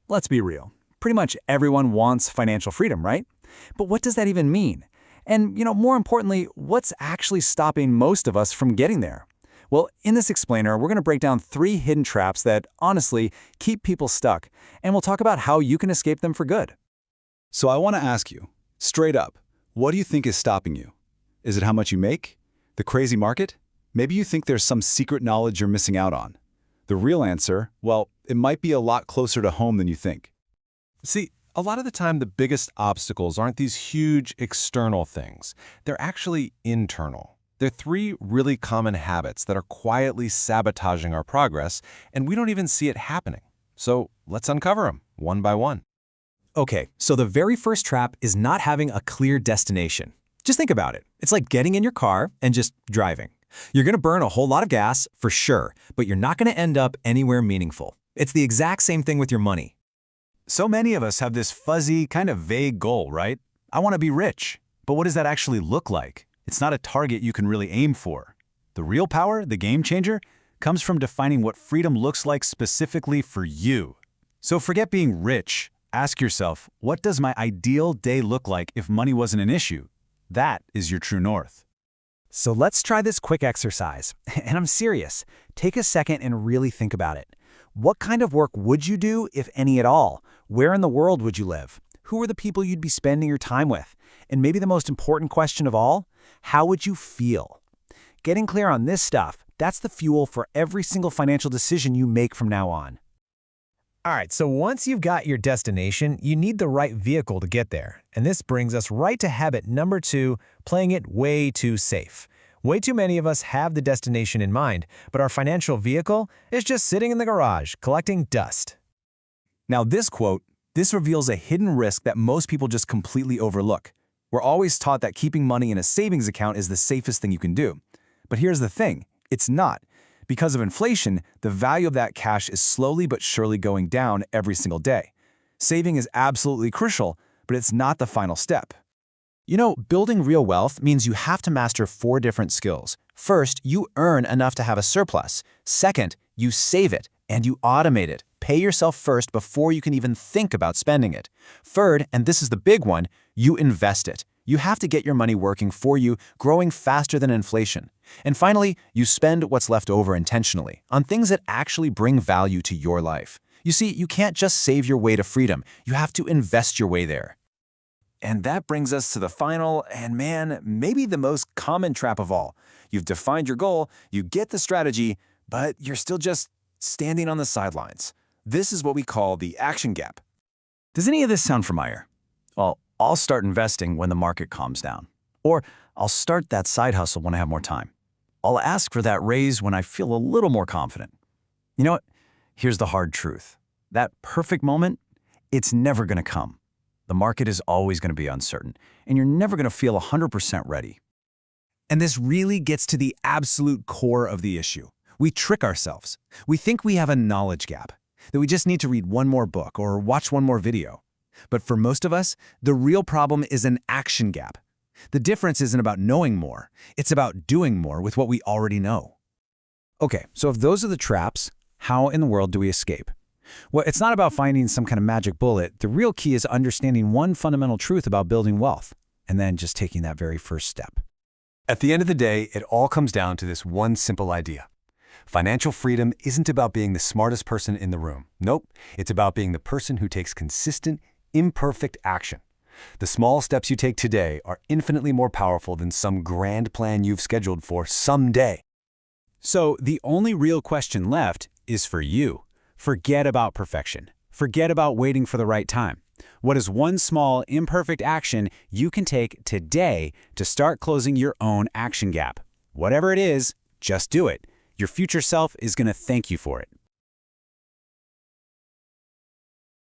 let's be real. Pretty much everyone wants financial freedom, right? But what does that even mean? And, more importantly, what's actually stopping most of us from getting there? Well, in this explainer, we're going to break down 3 hidden traps that, honestly, keep people stuck, and we'll talk about how you can escape them for good. So I want to ask you, straight up, what do you think is stopping you? Is it how much you make? The crazy market? Maybe you think there's some secret knowledge you're missing out on. The real answer, well, it might be a lot closer to home than you think. See, a lot of the time the biggest obstacles aren't these huge external things. They're actually internal. They're 3 really common habits that are quietly sabotaging our progress, and we don't even see it happening. So let's uncover them, one by one. Okay, so the very first trap is not having a clear destination. Just think about it. It's like getting in your car and just driving. You're going to burn a whole lot of gas, for sure, but you're not going to end up anywhere meaningful. It's the exact same thing with your money. So many of us have this fuzzy, kind of vague goal, right? I want to be rich. But what does that actually look like? It's not a target you can really aim for. The real power, the game changer, comes from defining what freedom looks like specifically for you. So forget being rich. Ask yourself, what does my ideal day look like if money wasn't an issue? That is your true north. So let's try this quick exercise. And I'm serious. Take a second and really think about it. What kind of work would you do, if any at all? Where in the world would you live? Who are the people you'd be spending your time with? And maybe the most important question of all, how would you feel? Getting clear on this stuff, that's the fuel for every single financial decision you make from now on. All right, so once you've got your destination, you need the right vehicle to get there. And this brings us right to habit number 2, playing it way too safe. Way too many of us have the destination in mind, but our financial vehicle is just sitting in the garage, collecting dust. Now this reveals a hidden risk that most people just completely overlook. We're always taught that keeping money in a savings account is the safest thing you can do. But here's the thing, it's not. Because of inflation, the value of that cash is slowly but surely going down every single day. Saving is absolutely crucial, but it's not the final step. Building real wealth means you have to master 4 different skills. First, you earn enough to have a surplus. Second, you save it and you automate it. Pay yourself first before you can even think about spending it. Third, and this is the big one, you invest it. You have to get your money working for you, growing faster than inflation. And finally, you spend what's left over intentionally on things that actually bring value to your life. You see, you can't just save your way to freedom. You have to invest your way there. And that brings us to the final, and man, maybe the most common trap of all. You've defined your goal, you get the strategy, but you're still just standing on the sidelines. This is what we call the action gap. Does any of this sound familiar? Well, I'll start investing when the market calms down. Or I'll start that side hustle when I have more time. I'll ask for that raise when I feel a little more confident. You know what? Here's the hard truth. That perfect moment, it's never going to come. The market is always going to be uncertain, and you're never going to feel 100% ready. And this really gets to the absolute core of the issue. We trick ourselves. We think we have a knowledge gap, that we just need to read one more book or watch one more video. But for most of us, the real problem is an action gap. The difference isn't about knowing more, it's about doing more with what we already know. Okay, so if those are the traps, how in the world do we escape? Well, it's not about finding some kind of magic bullet. The real key is understanding one fundamental truth about building wealth, and then just taking that very first step. At the end of the day, it all comes down to this one simple idea. Financial freedom isn't about being the smartest person in the room. Nope, it's about being the person who takes consistent, imperfect action. The small steps you take today are infinitely more powerful than some grand plan you've scheduled for someday. So the only real question left is for you. Forget about perfection. Forget about waiting for the right time. What is one small, imperfect action you can take today to start closing your own action gap? Whatever it is, just do it. Your future self is going to thank you for it.